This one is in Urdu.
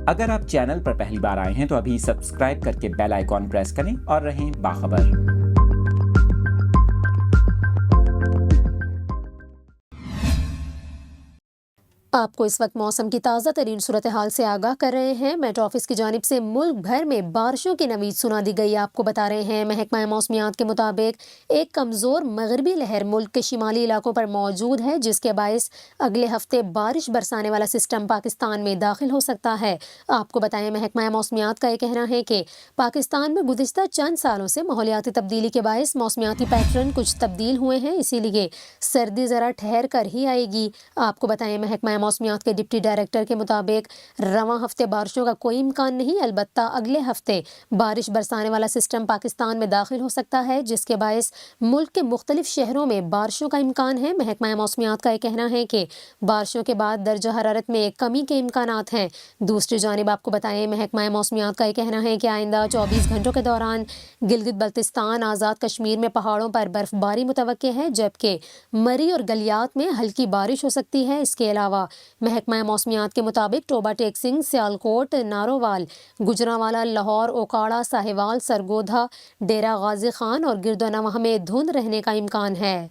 اگر آپ چینل پر پہلی بار آئے ہیں تو ابھی سبسکرائب کر کے بیل آئیکن پریس کریں اور رہیں باخبر۔ آپ کو اس وقت موسم کی تازہ ترین صورتحال سے آگاہ کر رہے ہیں۔ میٹ آفس کی جانب سے ملک بھر میں بارشوں کی نوید سنا دی گئی۔ آپ کو بتا رہے ہیں محکمہ موسمیات کے مطابق ایک کمزور مغربی لہر ملک کے شمالی علاقوں پر موجود ہے، جس کے باعث اگلے ہفتے بارش برسانے والا سسٹم پاکستان میں داخل ہو سکتا ہے۔ آپ کو بتائیں محکمہ موسمیات کا یہ کہنا ہے کہ پاکستان میں گزشتہ چند سالوں سے ماحولیاتی تبدیلی کے باعث موسمیاتی پیٹرن کچھ تبدیل ہوئے ہیں، اسی لیے سردی ذرا ٹھہر کر ہی آئے گی۔ آپ کو بتائیں محکمہ موسمیات کے ڈپٹی ڈائریکٹر کے مطابق رواں ہفتے بارشوں کا کوئی امکان نہیں، البتہ اگلے ہفتے بارش برسانے والا سسٹم پاکستان میں داخل ہو سکتا ہے، جس کے باعث ملک کے مختلف شہروں میں بارشوں کا امکان ہے۔ محکمہ موسمیات کا یہ کہنا ہے کہ بارشوں کے بعد درجہ حرارت میں کمی کے امکانات ہیں۔ دوسری جانب آپ کو بتائیں محکمہ موسمیات کا یہ کہنا ہے کہ آئندہ 24 گھنٹوں کے دوران گلگت بلتستان، آزاد کشمیر میں پہاڑوں پر برف باری متوقع ہے، جبکہ مری اور گلیات میں ہلکی بارش ہو سکتی ہے۔ اس کے علاوہ محکمہ موسمیات کے مطابق ٹوبہ ٹیکسنگ، سیالکوٹ، نارووال، گجرانوالہ، لاہور، اوکاڑہ، ساہیوال، سرگودھا، ڈیرہ غازی خان اور گردونواح میں دھند رہنے کا امکان ہے۔